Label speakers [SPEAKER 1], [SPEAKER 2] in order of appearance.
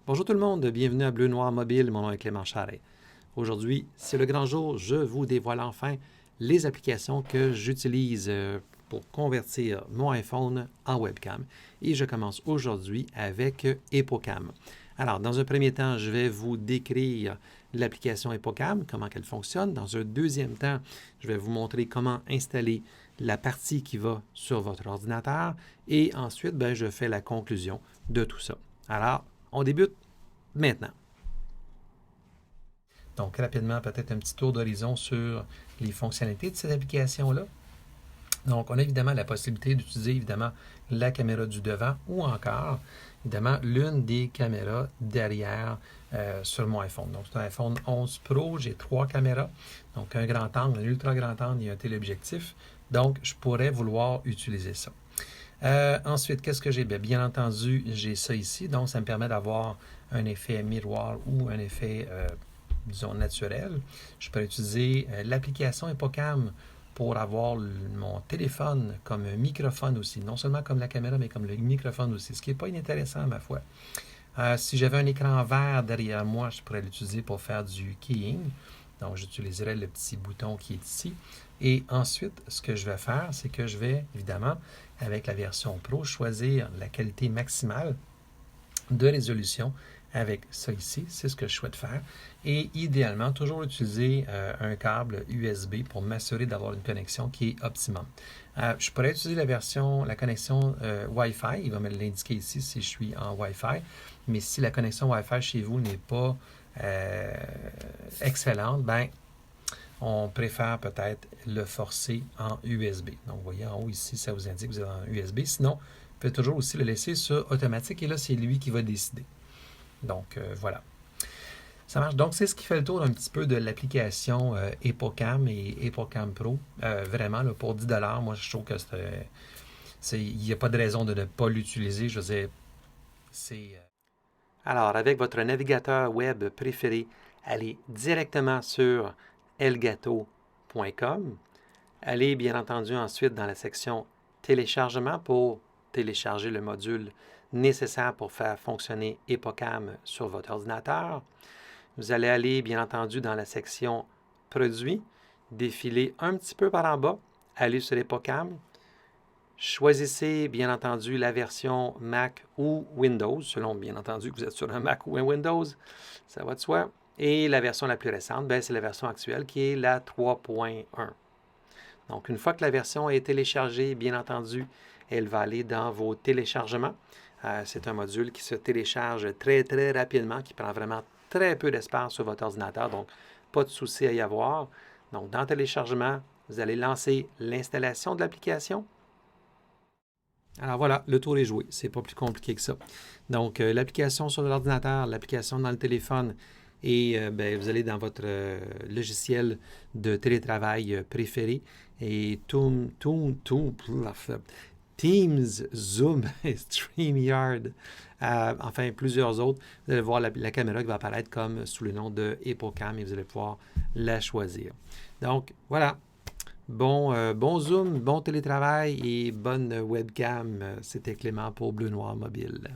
[SPEAKER 1] Bonjour tout le monde, bienvenue à Bleu Noir Mobile, mon nom est Clément Charret. Aujourd'hui, c'est le grand jour, je vous dévoile enfin les applications que j'utilise pour convertir mon iPhone en webcam. Et je commence aujourd'hui avec Epocam. Alors, dans un premier temps, je vais vous décrire l'application Epocam, comment elle fonctionne. Dans un deuxième temps, je vais vous montrer comment installer la partie qui va sur votre ordinateur. Et ensuite, je fais la conclusion de tout ça. Alors, on débute maintenant. Donc, rapidement, peut-être un petit tour d'horizon sur les fonctionnalités de cette application-là. Donc, on a évidemment la possibilité d'utiliser évidemment la caméra du devant ou encore, évidemment, l'une des caméras derrière sur mon iPhone. Donc, c'est un iPhone 11 Pro, j'ai 3 caméras. Donc, un grand angle, un ultra grand angle et un téléobjectif. Donc, je pourrais vouloir utiliser ça. Ensuite, qu'est-ce que j'ai? Bien entendu, j'ai ça ici. Donc, ça me permet d'avoir un effet miroir ou un effet, disons, naturel. Je peux utiliser l'application Epocam pour avoir mon téléphone comme un microphone aussi. Non seulement comme la caméra, mais comme le microphone aussi. Ce qui n'est pas inintéressant à ma foi. Si j'avais un écran vert derrière moi, je pourrais l'utiliser pour faire du keying. Donc, j'utiliserai le petit bouton qui est ici. Et ensuite, ce que je vais faire, c'est que je vais, évidemment, avec la version Pro, choisir la qualité maximale de résolution avec ça ici. C'est ce que je souhaite faire. Et idéalement, toujours utiliser un câble USB pour m'assurer d'avoir une connexion qui est optimum. Je pourrais utiliser la connexion Wi-Fi. Il va me l'indiquer ici si je suis en Wi-Fi. Mais si la connexion Wi-Fi chez vous n'est pas excellente, on préfère peut-être le forcer en USB. Donc, vous voyez en haut ici, ça vous indique que vous êtes en USB. Sinon, vous pouvez toujours aussi le laisser sur automatique et là, c'est lui qui va décider. Donc, voilà. Ça marche. Donc, c'est ce qui fait le tour un petit peu de l'application Epocam et Epocam Pro. Vraiment, là, pour 10 $, moi, je trouve que il n'y a pas de raison de ne pas l'utiliser. Je veux dire, c'est... Alors, avec votre navigateur web préféré, allez directement sur elgato.com. Allez bien entendu ensuite dans la section téléchargement pour télécharger le module nécessaire pour faire fonctionner Epocam sur votre ordinateur. Vous allez aller bien entendu dans la section produits, défiler un petit peu par en bas, aller sur Epocam. Choisissez bien entendu la version Mac ou Windows, selon bien entendu que vous êtes sur un Mac ou un Windows, ça va de soi. Et la version la plus récente, c'est la version actuelle qui est la 3.1. Donc, une fois que la version est téléchargée, bien entendu, elle va aller dans vos téléchargements. C'est un module qui se télécharge très, très rapidement, qui prend vraiment très peu d'espace sur votre ordinateur, donc pas de souci à y avoir. Donc, dans téléchargement, vous allez lancer l'installation de l'application. Alors voilà, le tour est joué. C'est pas plus compliqué que ça. Donc, l'application sur l'ordinateur, l'application dans le téléphone, et vous allez dans votre logiciel de télétravail préféré et Teams, Zoom, StreamYard, enfin plusieurs autres. Vous allez voir la caméra qui va apparaître comme sous le nom de Epocam et vous allez pouvoir la choisir. Donc, voilà. Bon Zoom, bon télétravail et bonne webcam. C'était Clément pour Bleu Noir Mobile.